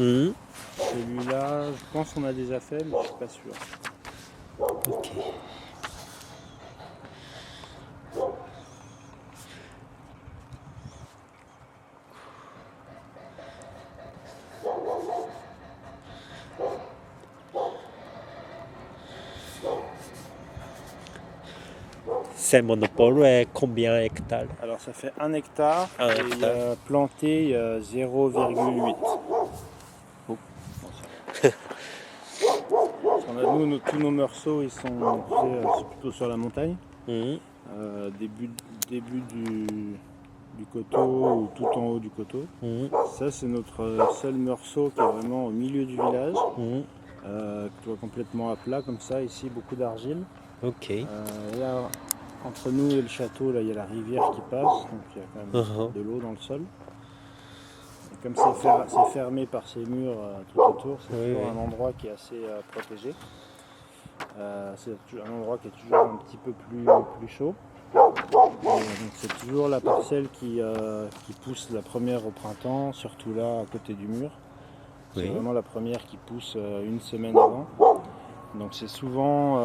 Mhm. Celui-là, je pense qu'on a déjà fait, mais je suis pas sûr. Ok. C'est monopole est combien hectares? Alors ça fait 1 hectare Un et hectare. planté il y a 0,8. Oh. Bon, ça va. Parce qu'on a, nous, tous nos meursault, ils sont tu sais, c'est plutôt sur la montagne. Mhm. Début du coteau ou tout en haut du coteau. Mhm. Ça, c'est notre seul meursault qui est vraiment au milieu du village. Mhm. Que tu vois complètement à plat comme ça. Ici, beaucoup d'argile. Ok. Là, entre nous et le château, là, il y a la rivière qui passe. Donc il y a quand même Uh-huh. de l'eau dans le sol. Et comme c'est fermé par ces murs tout autour, c'est Oui, toujours oui. un endroit qui est assez protégé. C'est un endroit qui est toujours un petit peu plus chaud. Donc c'est toujours la parcelle qui pousse la première au printemps, surtout là à côté du mur. C'est Oui. vraiment la première qui pousse une semaine avant. Donc c'est souvent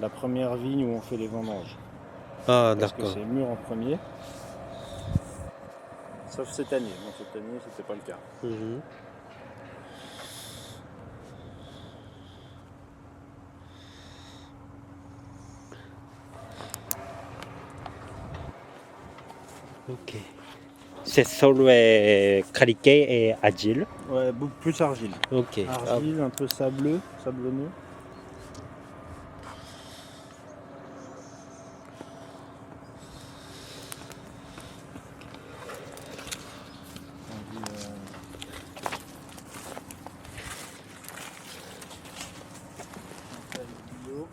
la première vigne où on fait les vendanges. Ah, Parce que d'accord. c'est mûr en premier. Sauf cette année. Bon, cette année, c'était pas le cas. Mhm. Ok. C'est solo calqué et agile. Ouais, beaucoup plus argile. Ok. Ah, Argile, un peu sablonneux. On dit, bio.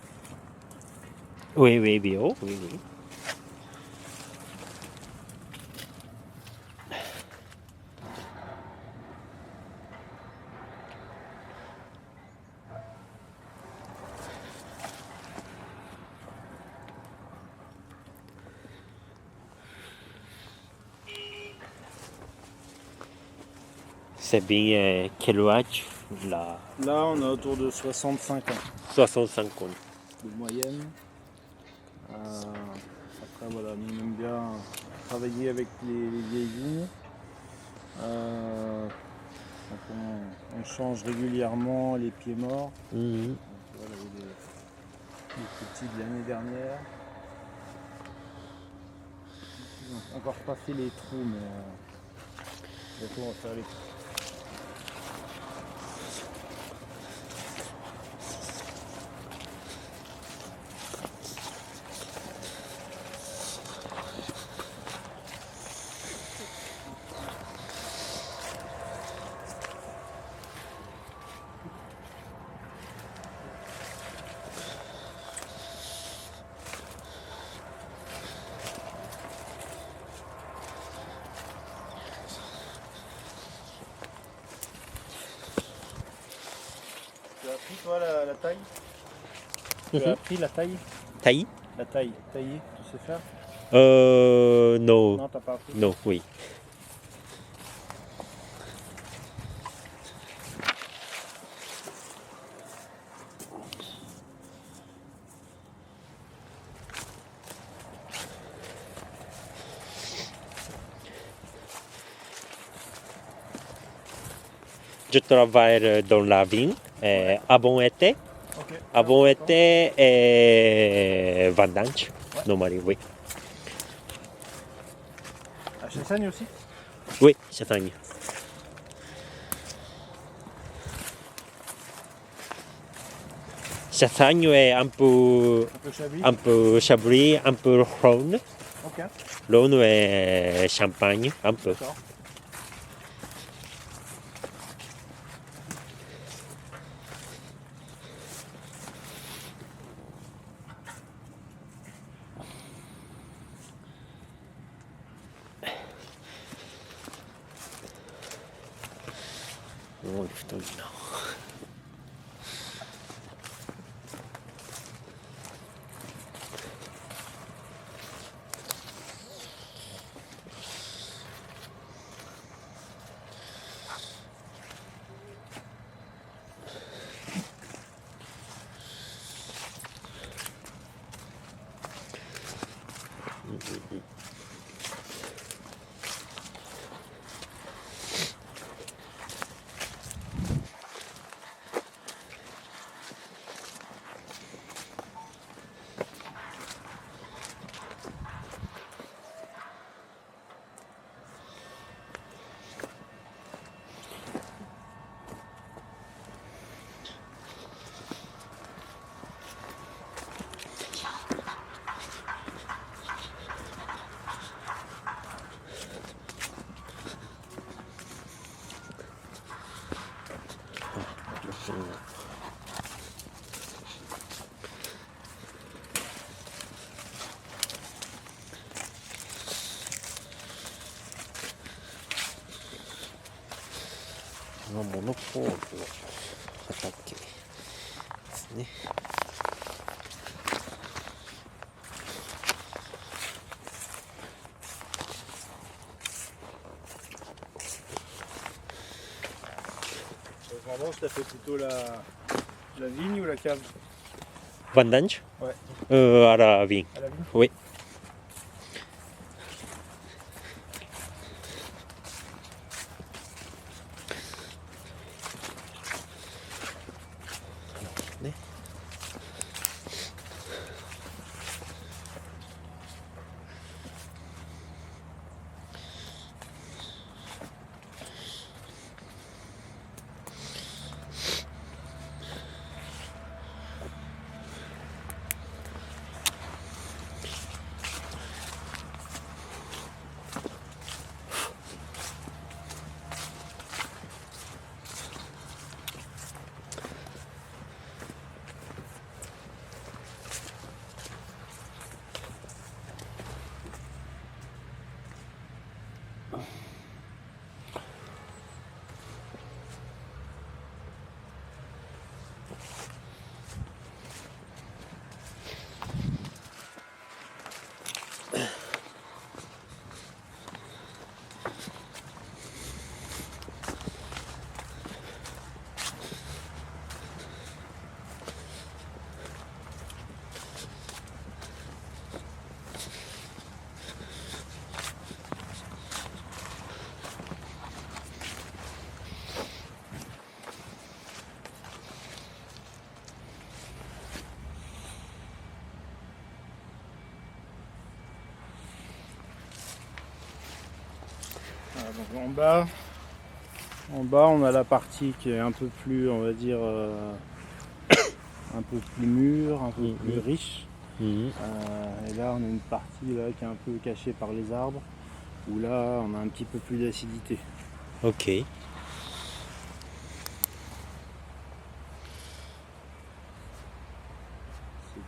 oui, oui, bio. Oui, oui. C'est bien quel âge là? Là, on est autour de 65 ans 65 ans. de moyenne. Après, voilà, nous on aime bien travailler avec les vieilles vignes. Donc on change régulièrement les pieds morts. Mhm. Donc, voilà, il y a des plus petits de l'année dernière. Ils n'ont encore pas fait les trous, mais bientôt on va faire les trous. Tu as appris toi la taille Tu as Mhm. appris la taille Taille? La taille, tailler, tu sais faire Non. Non, t'as pas appris. Non, oui. Je travaille dans la vigne avant été. Ok. Avant été et vendange. Ouais. Normalement, oui. À Chassagne aussi Oui, Chassagne. Chassagne est Un peu chablis. un peu Rhône. Ok. Rhône est Champagne, un peu. D'accord. Oh, putain, non. モノポールの畑ですね。Vendange, t'as fait plutôt la vigne ou la cave? Vendange? Ouais. À la vigne. À la vigne? Oui. Voilà, donc en bas, on a la partie qui est un peu plus, on va dire, un peu plus mûre, un peu plus riche. Et là, on a une partie là qui est un peu cachée par les arbres, où là, on a un petit peu plus d'acidité. Ok. Ces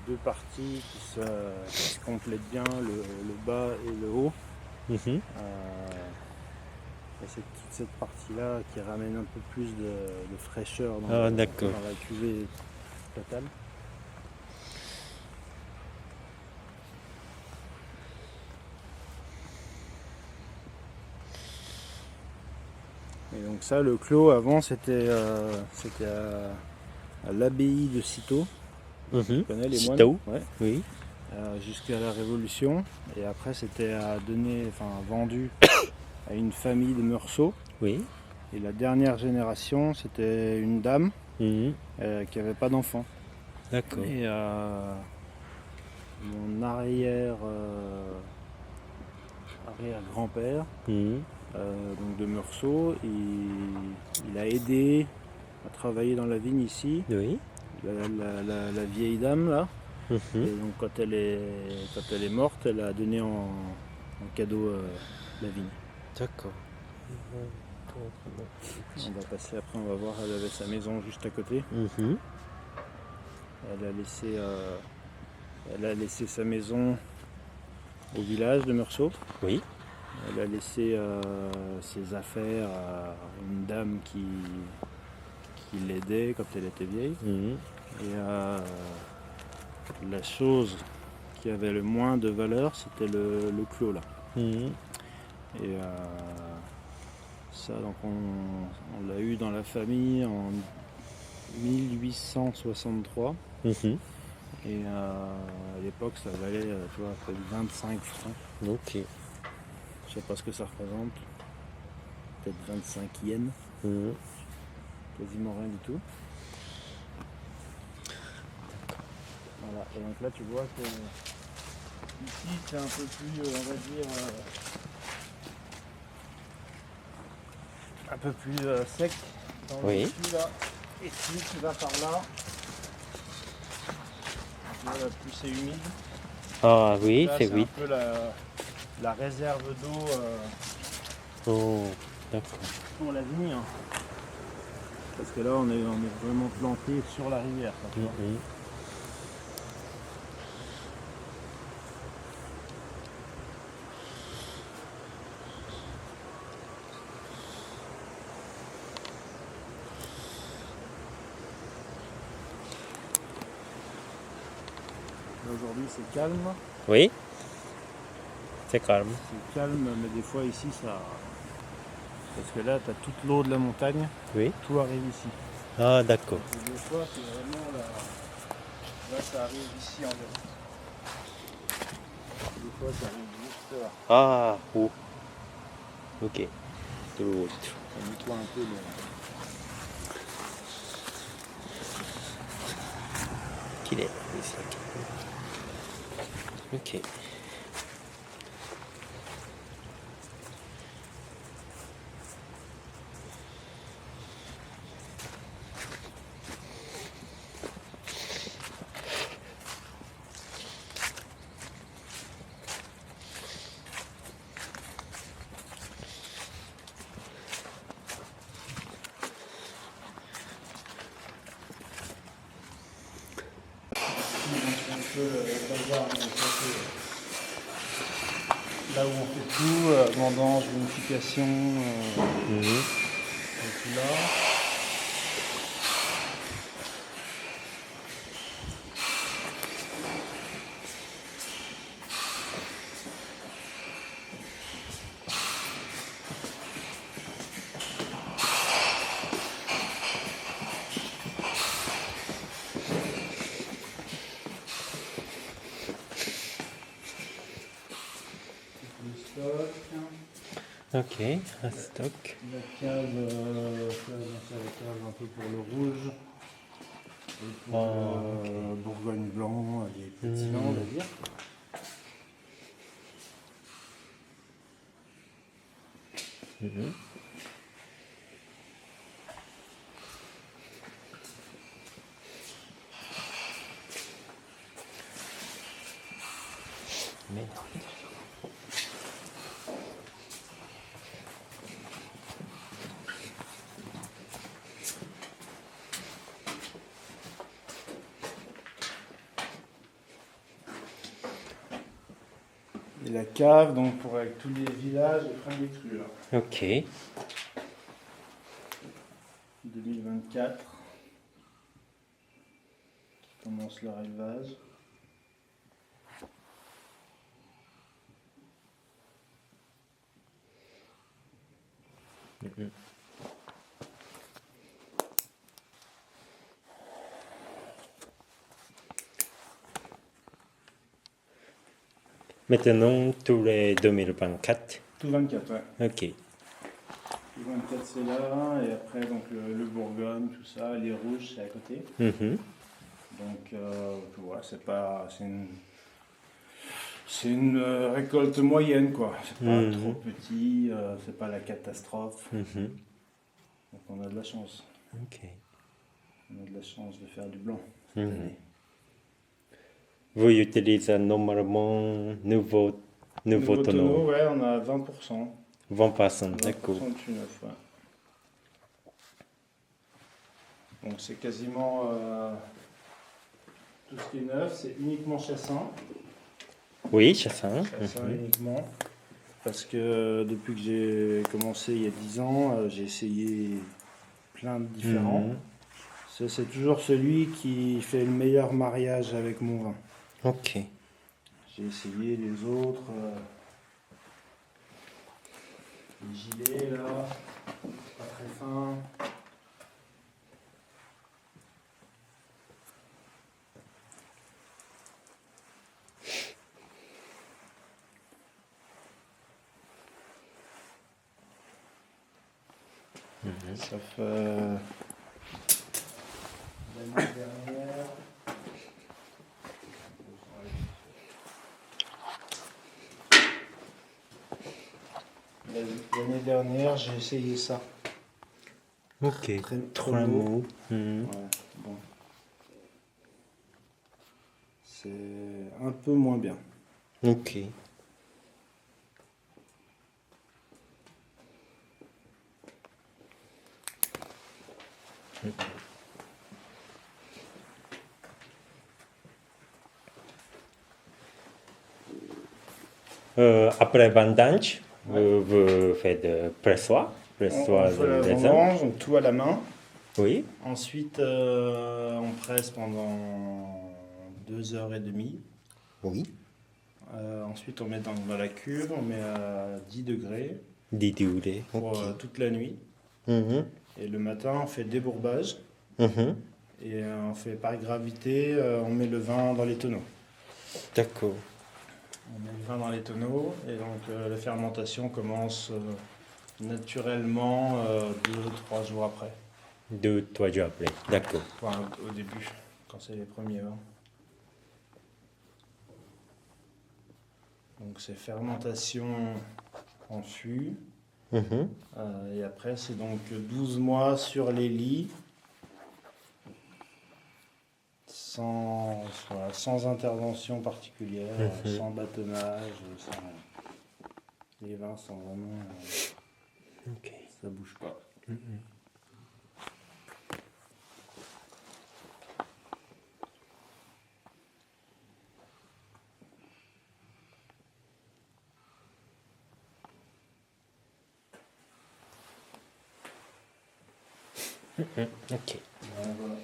deux parties qui se complètent bien, le bas et le haut. Et c'est toute cette partie-là qui ramène un peu plus de fraîcheur dans la cuvée totale. Et donc ça, le clos avant, c'était à l'abbaye de Cîteaux. Tu connais les moines? Cîteaux, ouais. Oui. Jusqu'à la Révolution. Et après, c'était vendu à une famille de Meursault. Oui. Et la dernière génération, c'était une dame qui n'avait pas d'enfant. D'accord. Et mon arrière-grand-père, donc de Meursault, il a aidé à travailler dans la vigne ici. Oui. La vieille dame là. Et donc quand elle est morte, elle a donné en cadeau la vigne. D'accord. On va passer après, on va voir, elle avait sa maison juste à côté. Elle a laissé sa maison au village de Meursault. Oui. Elle a laissé ses affaires à une dame qui l'aidait quand elle était vieille. Et la chose qui avait le moins de valeur, c'était le clos là. Et ça, donc on l'a eu dans la famille en 1863. Et à l'époque, ça valait, tu vois, près de 25 francs. Ok. Je sais pas ce que ça représente. Peut-être 25 yens. Quasiment rien du tout. Voilà. Et donc là, tu vois que ici, c'est un peu plus, on va dire, un peu plus sec. Oui. Dessus, là. Et si tu vas par là, tu vois, là, plus c'est humide. Ah oui, Là, c'est un peu la réserve d'eau Oh, d'accord. pour la vigne. Parce que là, on est vraiment planté sur la rivière. Quoi, tu vois. Aujourd'hui, c'est calme. Oui, c'est calme. C'est calme, mais des fois ici, ça. Parce que là, tu as toute l'eau de la montagne, Oui. tout arrive ici. Ah, d'accord. Et des fois, c'est vraiment là. Là, ça arrive ici environ. Des fois, ça arrive juste là. Ah, oh. Ok. De l'autre. Ça nettoie un peu le. Qu'il est. Oui, c'est ok. Ok. Un peu le bazar, mais ça, c'est là où on fait tout, vendange, vinification, tout là. Le stock, Ok, un stock. la cave, c'est la cave un peu pour le rouge, et pour Bourgogne blanc, les petits vins, on va dire. Mais Et la cave, donc pour avec tous les villages et freins des crues là. ok. 2024. Qui commence leur élevage. Maintenant, tous les 2024. Tout 24, ouais. Ok. Tout 24 c'est là, et après donc le Bourgogne, tout ça, les rouges c'est à côté. Mhm. Donc tu vois, c'est une récolte moyenne quoi. C'est pas trop petit, c'est pas la catastrophe. Mhm. Donc on a de la chance. Ok. On a de la chance de faire du blanc cette année. Vous utilisez normalement nouveau tonneau. Ouais, on a 20%. 20%, 20% d'accord. de tunnel, ouais. Donc c'est quasiment tout ce qui est neuf, c'est uniquement chassin. Oui, chassin. Chassin uniquement. Parce que depuis que j'ai commencé il y a 10 ans, j'ai essayé plein de différents. C'est toujours celui qui fait le meilleur mariage avec mon vin. Ok. J'ai essayé les autres. Les gilets là, pas très fins. Ça fait l'année dernière. L'année dernière, j'ai essayé ça. Ok. Très Trois beau. mots. Ouais, bon. C'est un peu moins bien. Ok. Après vendange, vous faites pressoir, On pressoir fait la de raisin. vendange, donc tout à la main. Oui, Ensuite, on presse pendant 2 heures et demie. oui, Ensuite, on met dans la cuve, on met à 10 degrés 10 degrés. pour Ok. toute la nuit. Mhm, Et le matin, on fait débourbage. mhm. Et on fait par gravité, on met le vin dans les tonneaux. D'accord. On met le vin dans les tonneaux et donc la fermentation commence naturellement 2-3 jours après. 2-3 jours après. D'accord. Enfin, au début, quand c'est les premiers vins. Donc c'est fermentation en fût. Mhm. Et après, c'est donc 12 mois sur les lits, sans intervention particulière, sans bâtonnage, les vins sont vraiment... Ok. ça bouge pas. Ok. Voilà.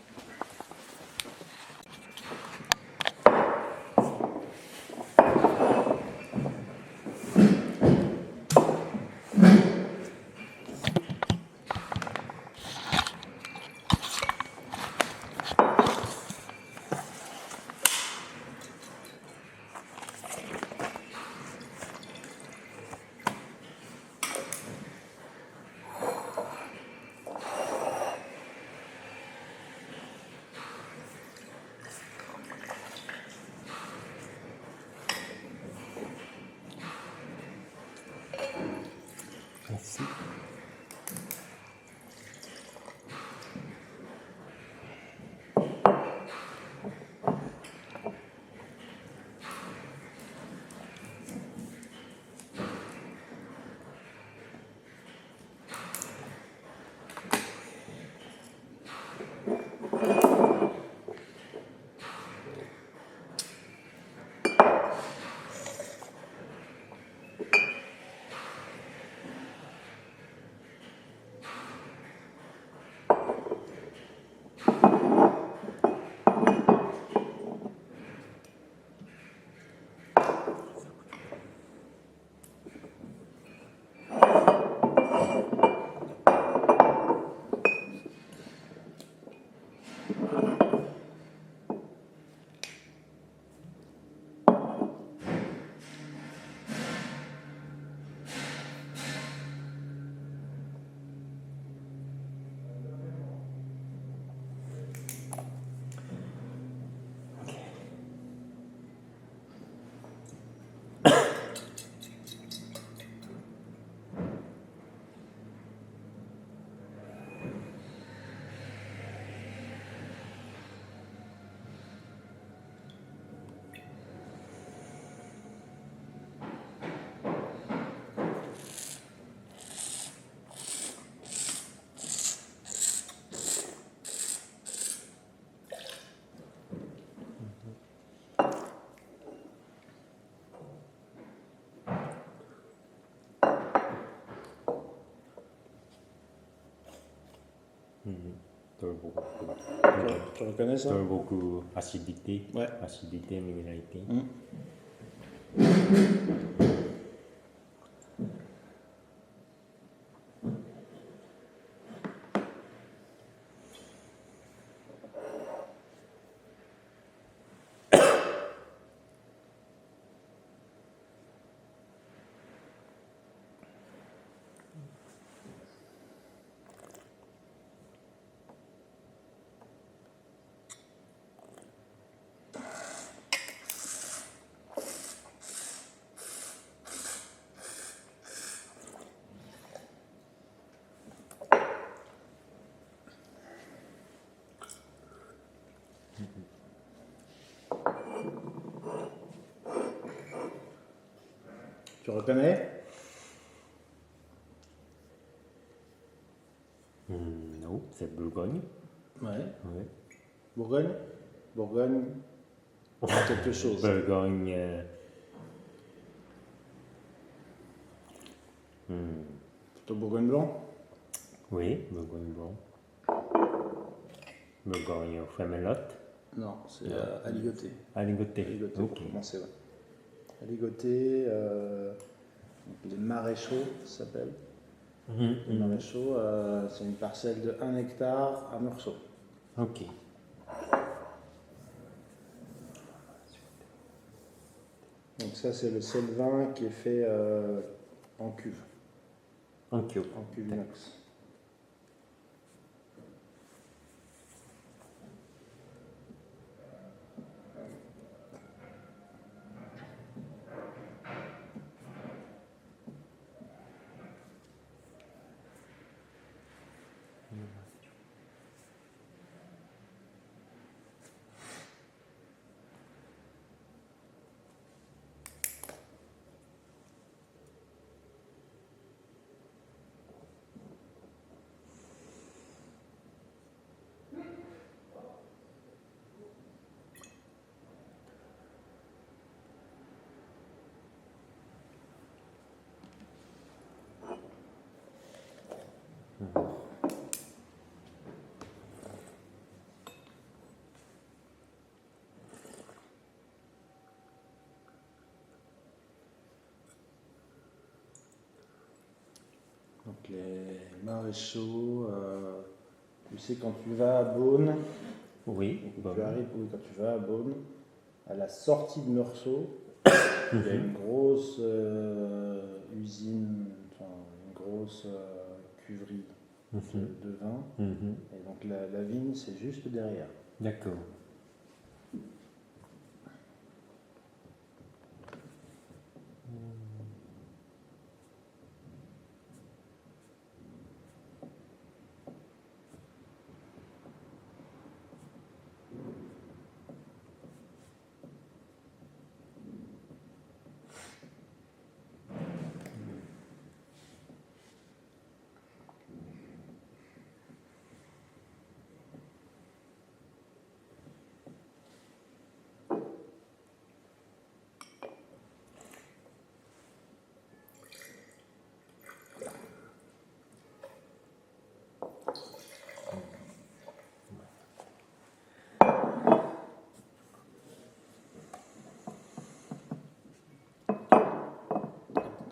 Merci. Tu reconnais ça? Beaucoup acidité, Ouais. acidité, minéralité. Tu reconnais? Non, c'est Bourgogne. Ouais. Oui. Bourgogne. Bourgogne. Quelque chose. Bourgogne. Plutôt Bourgogne blanc. Oui, Bourgogne blanc. Bourgogne au Femelotte. Non, c'est Non. aligoté. Aligoté. Aligoté Ok. pour commencer, ouais. Aligoté, les maréchaux, ça s'appelle. Les maréchaux, c'est une parcelle de 1 hectare à Meursault. Ok. Donc ça, c'est le seul vin qui est fait en cuve, Ok. en cuve inox. Donc les maréchaux, tu sais, quand tu vas à Beaune, Oui. quand Bon. tu arrives, oui, quand tu vas à Beaune, à la sortie de Meursault, il y a une grosse usine, enfin une grosse cuverie de vin. Et donc la vigne, c'est juste derrière. D'accord.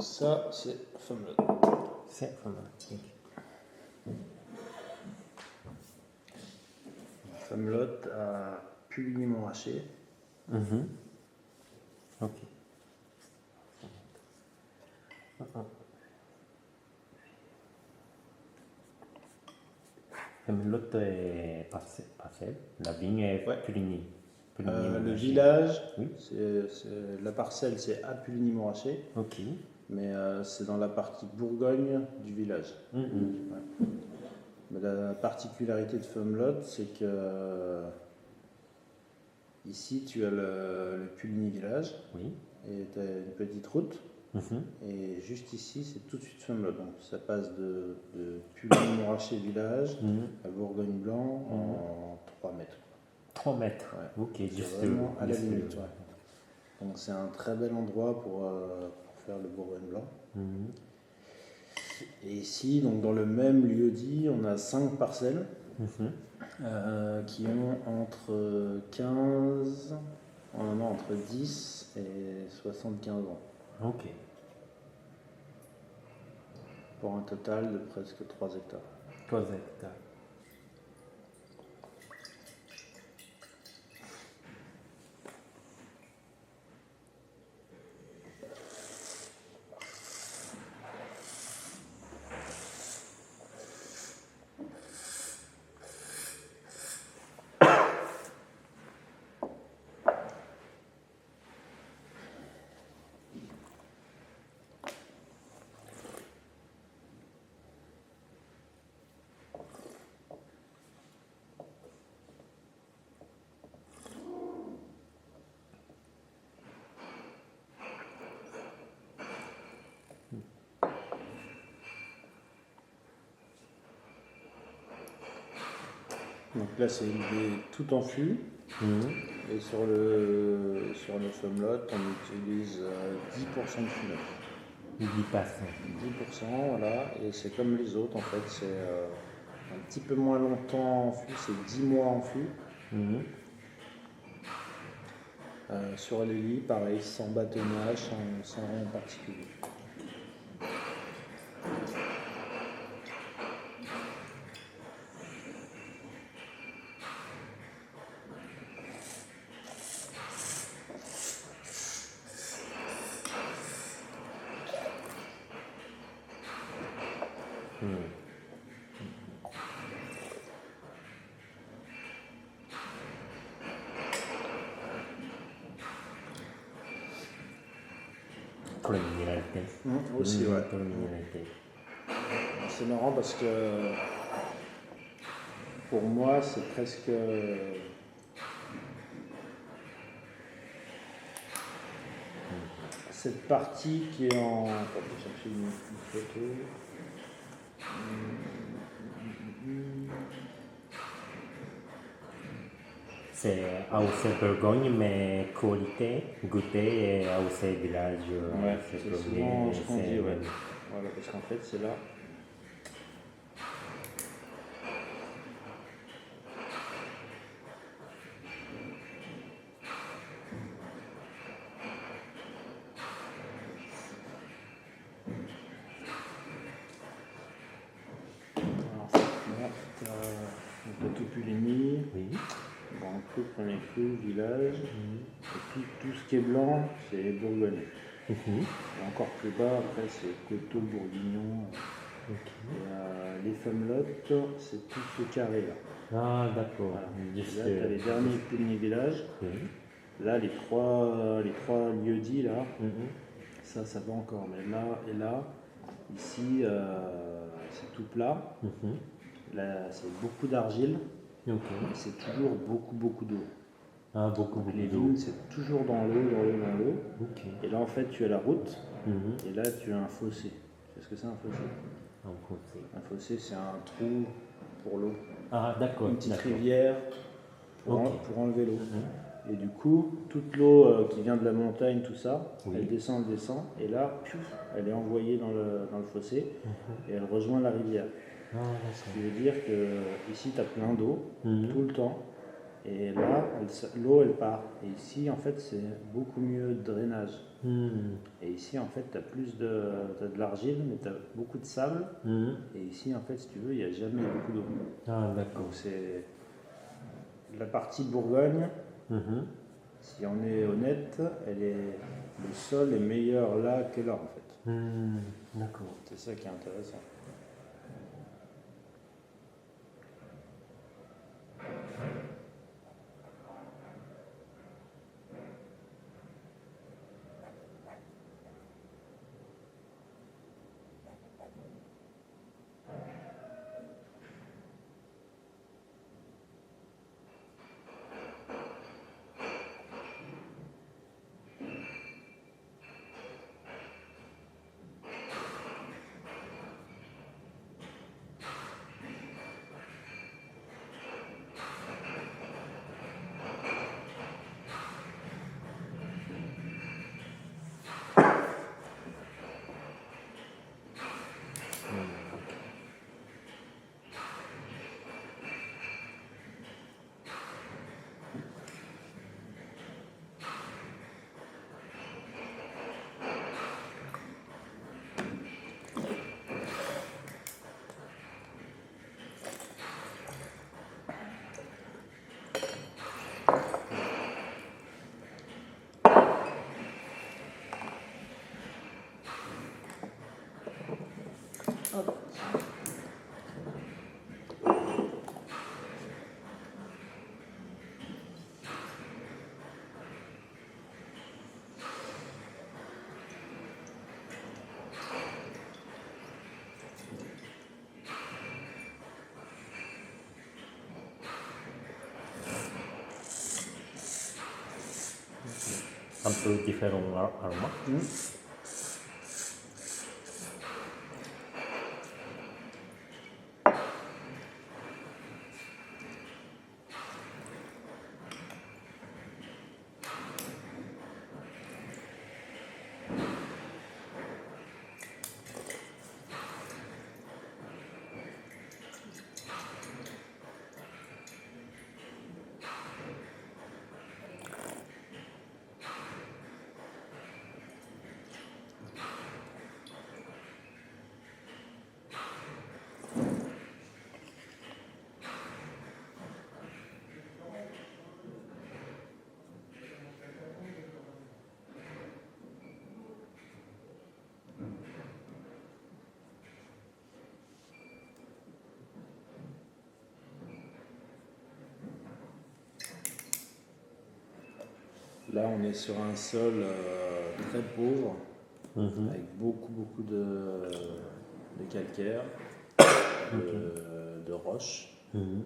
Ça, c'est Femmelot. C'est pas mal. Ok. Femmelot à Puligny-Montrachet. Ok. L'autre est parcelle. La vigne est Ouais. Puligny. Le village, Oui. la parcelle, c'est à Puligny-Montrachet, Ok. mais c'est dans la partie Bourgogne du village. Ouais. Mais la particularité de Femmelot, c'est que ici, tu as le Puligny village, Oui. et tu as une petite route, et juste ici, c'est tout de suite Femmelot. Donc ça passe de Puligny-Montrachet village à Bourgogne-Blanc en 3 mètres. 3 mètres. Ouais. Ok, C'est juste vraiment à la juste limite. Ouais. Donc c'est un très bel endroit pour faire le Bourgogne blanc. Et ici, donc dans le même lieu dit, on a 5 parcelles qui ont entre 15, entre 10 et 75 ans. Ok. Pour un total de presque 3 hectares. 3 hectares. Donc là, c'est tout en fût. Et sur le femmelot, on utilise 10% de fût neuf. 10%, voilà. Et c'est comme les autres, en fait. C'est un petit peu moins longtemps en fût, c'est 10 mois en fût. Sur les lits, pareil, sans bâtonnage, sans rien en particulier. Aussi, ouais. C'est marrant parce que pour moi, c'est presque cette partie qui est en. Je vais chercher une photo. C'est AOC Bourgogne, mais qualité, goûter et AOC Village. Ouais, c'est souvent ce qu'on dit, ouais. Voilà, parce qu'en fait, c'est là. Alors, là, t'as Topulémy. Oui. Grand cru, premier cru, village. Et puis tout ce qui est blanc, c'est Bourgogne. Et encore plus bas, après, c'est Coteau, Bourguignon. Et les femmelottes, c'est tout ce carré-là. Ah, d'accord. Voilà. Là, tu as les derniers premiers villages. Là, les trois lieux-dits, là, ça va encore. Mais là et là, ici, c'est tout plat. Là, c'est beaucoup d'argile. Et c'est toujours beaucoup d'eau. Ah, beaucoup Les d'eau. vignes, c'est toujours dans l'eau. Et là, en fait, tu as la route. Et là, tu as un fossé. Tu sais ce que c'est un fossé? Un fossé, c'est un trou pour l'eau. Ah, d'accord. Une petite rivière pour enlever l'eau. Et du coup, toute l'eau qui vient de la montagne, tout ça, elle descend. Et là, elle est envoyée dans le fossé et elle rejoint la rivière. Ce qui veut dire que ici, tu as plein d'eau tout le temps. Et là, l'eau, elle part. Et ici, en fait, c'est beaucoup mieux de drainage. Et ici, en fait, tu as t'as de l'argile, mais tu as beaucoup de sable. Et ici, en fait, si tu veux, il n'y a jamais beaucoup d'eau. Ah, d'accord. Donc, c'est la partie de Bourgogne. Si on est honnête, le sol est meilleur là que là, en fait. D'accord. C'est ça qui est intéressant. Un peu différent aroma. là, on est sur un sol très pauvre, Mhm. avec beaucoup de calcaire, de roches. Mhm.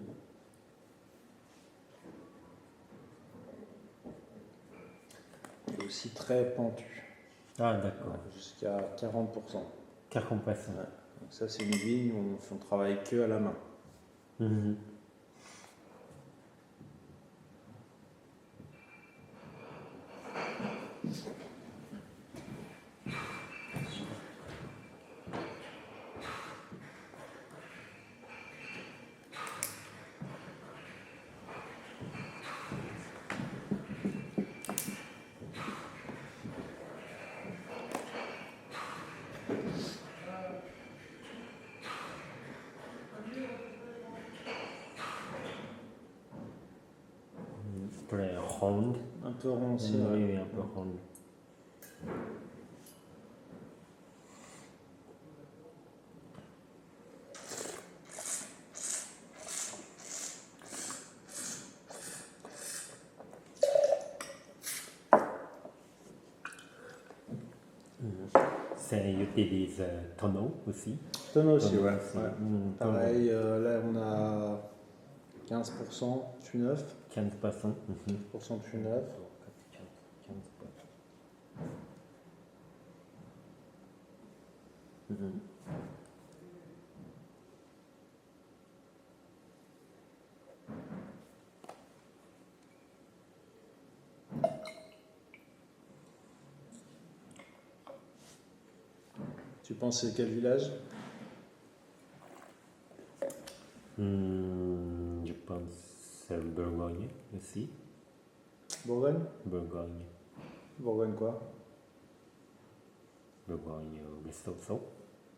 Et aussi très pentu, Ah, d'accord. jusqu'à 40%. 40%. Ouais. Donc ça, c'est une vigne où on travaille que à la main. Mhm. Très ronde. Un peu rond aussi. Oui, Ouais. oui, un peu ronde. C'est utilise tonneau aussi. Tonneau aussi, Tonneau ouais. aussi. Ouais. Mm, Pareil, là on a 15% fût neuf, 15%. Mhm. 15% de fût neuf. 15%. Mhm. Tu penses c'est quel village? Je pense Bourgogne aussi. Bourgogne? Bourgogne. Bourgogne quoi? Bourgogne, le Soso.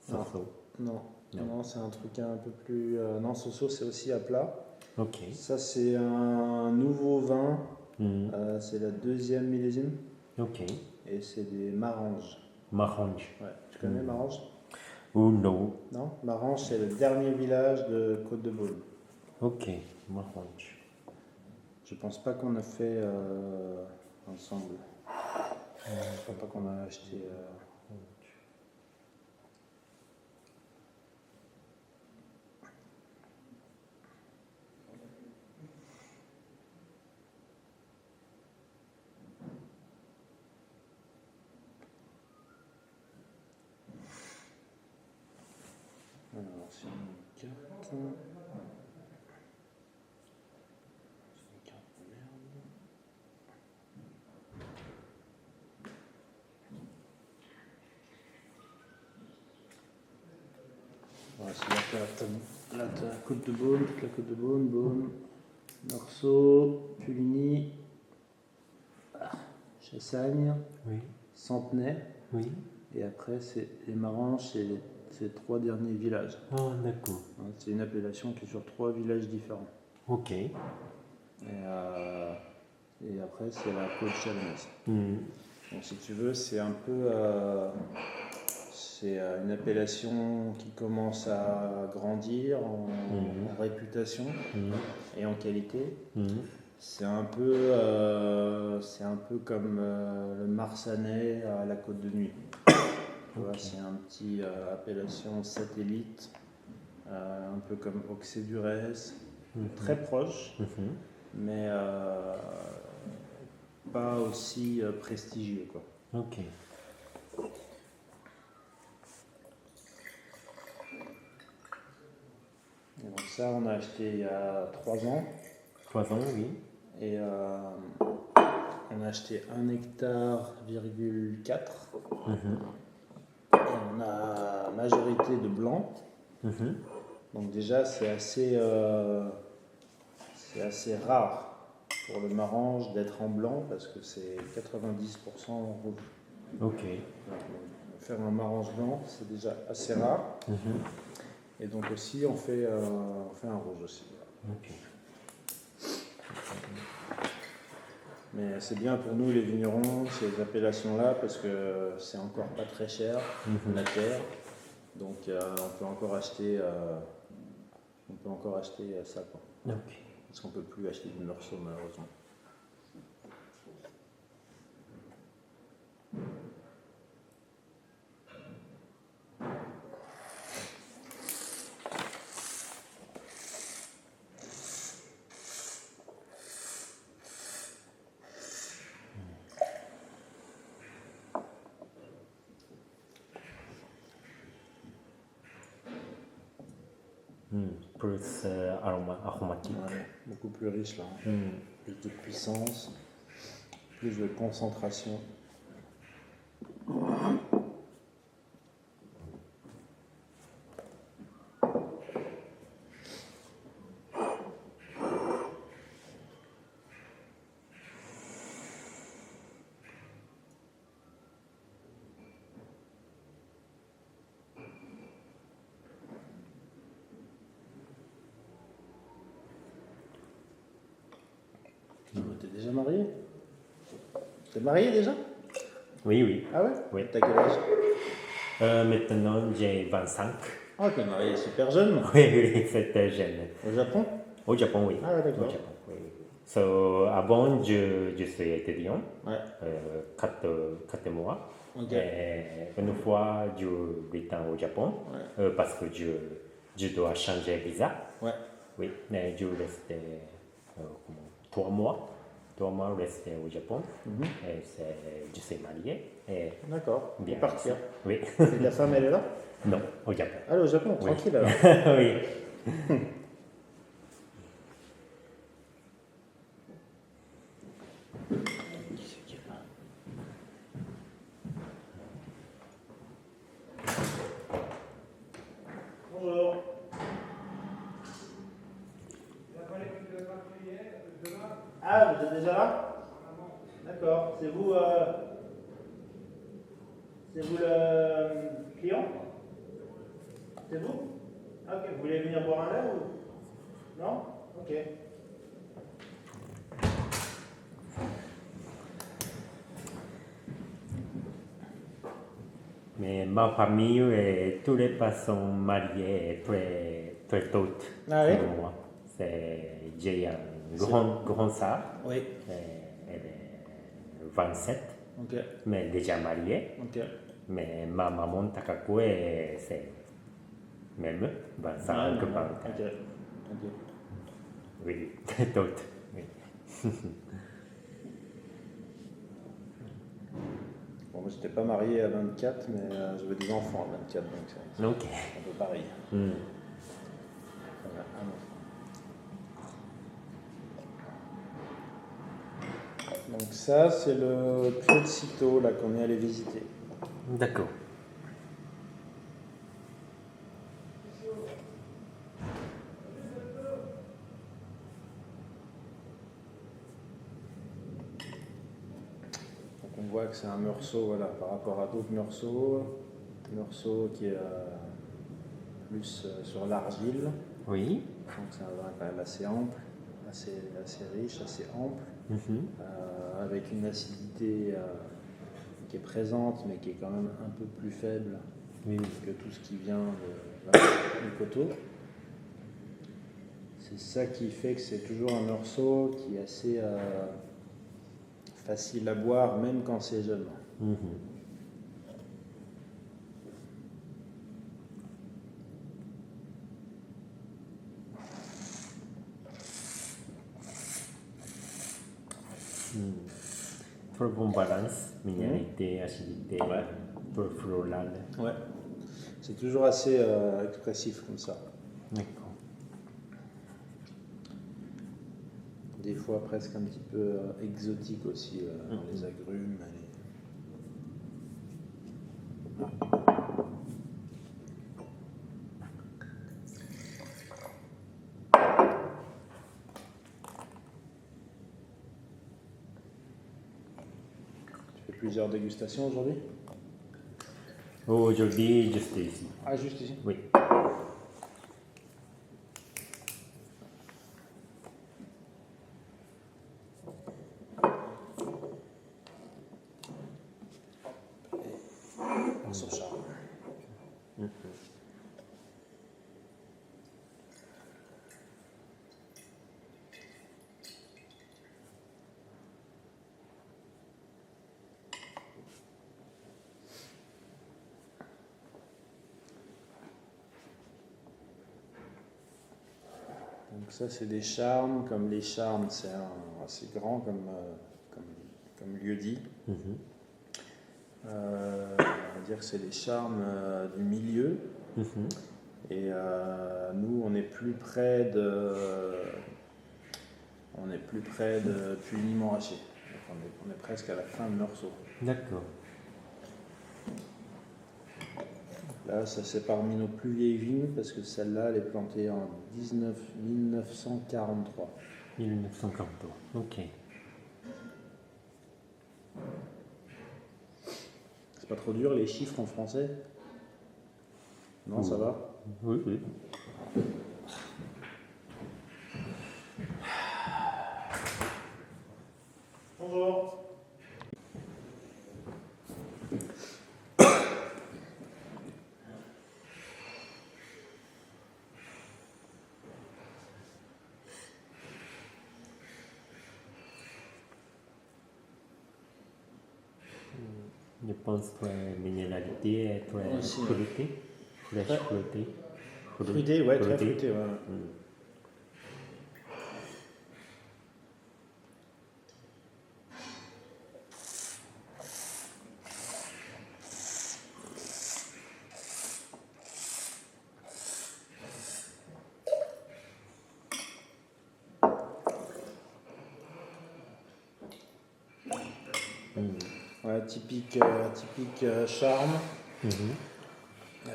Non. Soso. Non, Non. non, c'est un truc un peu plus. Non, Soso c'est aussi à plat. Ok. Ça c'est un nouveau vin, Mhm. c'est la deuxième millésime Ok. et c'est des Maranges. Marange. Ouais. Tu connais Maranges? Ou non. Non? Maranges c'est le dernier village de Côte-de-Beaune. Ok. Marange. Je pense pas qu'on a fait ensemble. Je crois pas qu'on a acheté. Alors, c'est une carte. C'est une carte de merde. Ouais, c'est la Côte de Beaune, toute la Côte de Beaune, Beaune, Meursault, Puligny, Chassagne, Oui. Centenay, Oui. et après c'est les Maranges, c'est ces trois derniers villages. Ah, d'accord. Hein, c'est une appellation qui est sur trois villages différents. Ok. Et après c'est la Côte chalonnaise. Mhm. Donc si tu veux, c'est un peu c'est une appellation qui commence à grandir en réputation Mhm. et en qualité. Mhm. C'est un peu comme le Marsanais à la Côte de Nuit. Tu vois, Ok. c'est un petit appellation satellite, un peu comme Auxey-Duresses, très proche, Mhm. mais pas aussi prestigieux, quoi. Ok. Et donc ça, on a acheté il y a 3 ans. 3 ans, oui. Et on a acheté 1,4 hectare. Mhm. Et on a majorité de blanc. Mhm. Donc déjà, c'est assez rare pour le Marange d'être en blanc parce que c'est 90% en rouge. Ok. Donc, faire un Marange blanc, c'est déjà assez rare. Mhm. Et donc aussi, on fait un rouge aussi. Ok. Mais c'est bien pour nous les vignerons, ces appellations-là, parce que c'est encore pas très cher, la terre. Donc on peut encore acheter ça, quoi. Ok. Parce qu'on peut plus acheter du Meursault malheureusement. plus aromatique. Ouais, beaucoup plus riche là. Hmm. Plus de puissance, plus de concentration. T'es déjà marié? T'es marié déjà? Oui, oui. Ah ouais? Oui. T'as quel âge? Maintenant, j'ai 25. Ah, t'es marié super jeune. Oui, oui, c'était jeune. Au Japon? Au Japon, oui. Ah ouais, d'accord. Au Japon, oui. So, avant, je suis étudiant, Ouais. 4 mois. Ok. Et une fois, je retourne au Japon Ouais. parce que je dois changer visa. Ouais. Oui, mais je restais 3 mois. 3 mois resté au Japon. Et je suis marié. Et D'accord. bien Et partir. Oui. Et ta femme, elle est là? Non, au Japon. Allez au Japon, Oui. tranquille alors. Oui. Bonjour. Ah, vous êtes déjà là? D'accord. C'est vous le client? C'est vous? Ok, vous voulez venir boire un verre ou? Non? Ok. Mais ma famille et tous les personnes mariées très, très tôt Ah oui? comme moi. J'ai un grand sœur, Oui. elle est 27, Ok. mais déjà mariée. Ok. Mais ma maman Takako, c'est même 25, 20. Ok. Ok. Oui, très tôt. Oui. Bon, moi j'étais pas marié à 24, mais j'avais des enfants à 24, donc c'est Ok. un peu pareil. Hmm. Voilà, un enfant. Donc ça, c'est le Puyo de Sito là qu'on est allé visiter. D'accord. Donc on voit que c'est un meursault, voilà, par rapport à d'autres meursault qui est plus sur l'argile. Oui. Donc c'est un vin quand même assez ample, assez riche, assez ample, Mhm. avec une acidité qui est présente, mais qui est quand même un peu plus faible Oui. que tout ce qui vient du coteau. C'est ça qui fait que c'est toujours un meursault qui est assez facile à boire, même quand c'est jeune. Mhm. Très bon balance, minéralité, acidité, Ouais. peu floral. Ouais. C'est toujours assez expressif comme ça. D'accord. Des fois presque un petit peu exotique aussi, dans les agrumes. Tu fais plusieurs dégustations aujourd'hui? Aujourd'hui, juste ici. Ah, juste ici? Oui. On s'en charge. Donc ça, c'est des charmes. Comme les charmes, c'est assez grand comme lieu dit. Mhm. On va dire que c'est les charmes du milieu. Mhm. Et nous, on est plus près de Puy-Montrachet. On est presque à la fin de Meursault. D'accord. Là, ça c'est parmi nos plus vieilles vignes parce que celle-là, elle est plantée en 1943. 1943. Ok. C'est pas trop dur les chiffres en français? Non, ça va? Oui, oui. Bonjour. Je pense que la minéralité est très Aussi, fruitée. Fraîche, Ouais. fruitée. Fruité, ouais, très fruité. Ouais. Ouais, typique charme,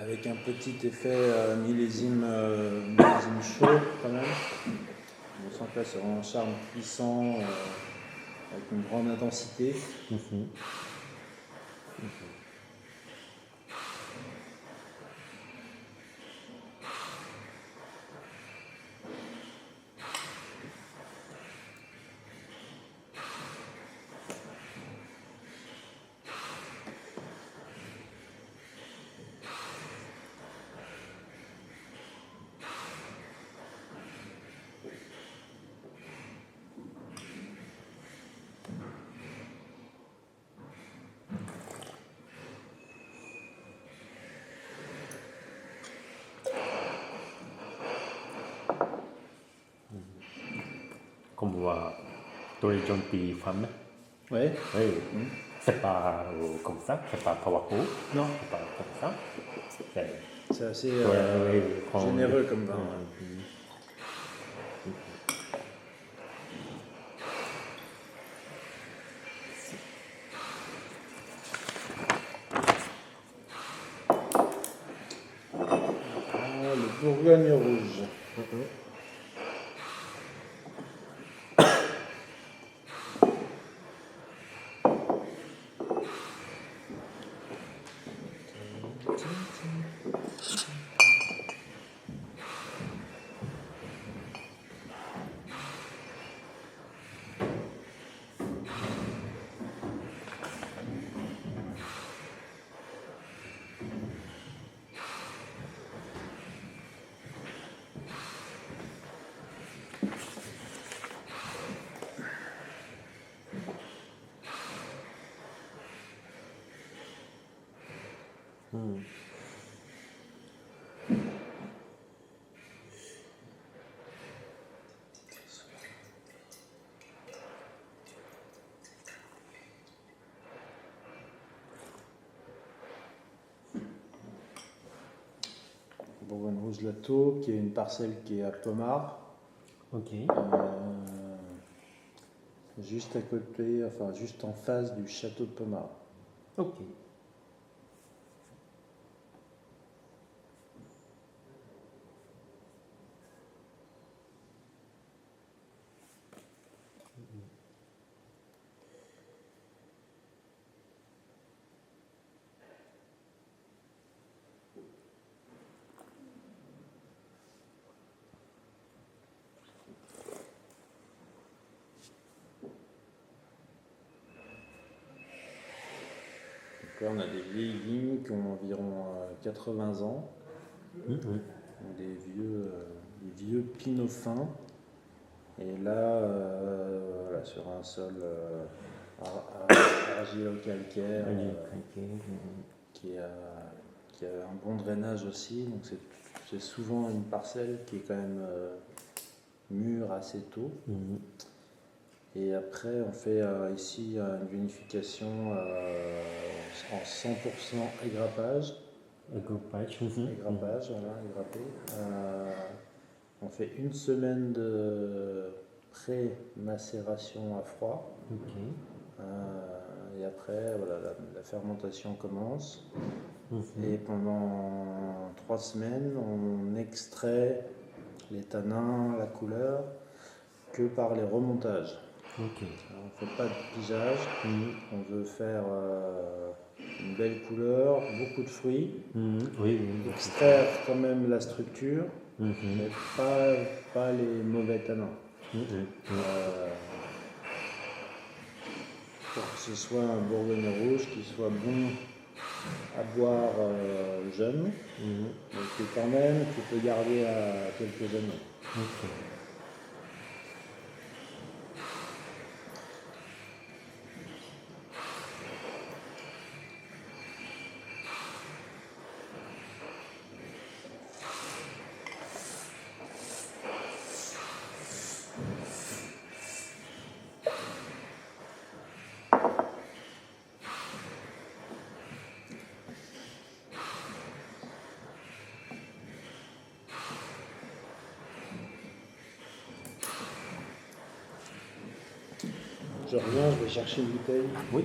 avec un petit effet millésime chaud quand même. On sent que là c'est vraiment un charme puissant, avec une grande intensité. Comme on voit tous les gentilles femmes. Ouais. Oui, c'est pas comme ça, c'est pas Tawaco. Non, C'est pas comme ça. C'est c'est assez oui, généreux comme vin. Le Bourgogne rouge. Bourgogne rouge Lato, qui est une parcelle qui est à Pomard. Ok. Juste à côté, enfin juste en face du château de Pomard. Ok. Donc là, on a des vieilles vignes qui ont environ 80 ans. Donc des vieux pinots fins. Et là, voilà, sur un sol argilo-calcaire qui a un bon drainage aussi. Donc c'est souvent une parcelle qui est quand même mûre assez tôt. Et après, on fait ici une vinification en 100% égrappage. Égrappage. Égrappage, voilà, égrappé. On fait une semaine de pré-macération à froid. Ok. Et après, voilà, la fermentation commence. Mhm. Et pendant 3 semaines, on extrait les tanins, la couleur, que par les remontages. Ok. Alors, on ne fait pas de pigeage. Mhm. On veut faire une belle couleur, beaucoup de fruits. Mhm. Oui, oui. Extraire quand même la structure, Mhm. mais pas les mauvais tanins. Mhm. Euh, pour que ce soit un bourgogne rouge qui soit bon à boire jeune, Mhm. mais que quand même tu peux garder à quelques années. Ok. Je reviens, je vais chercher une bouteille. Oui.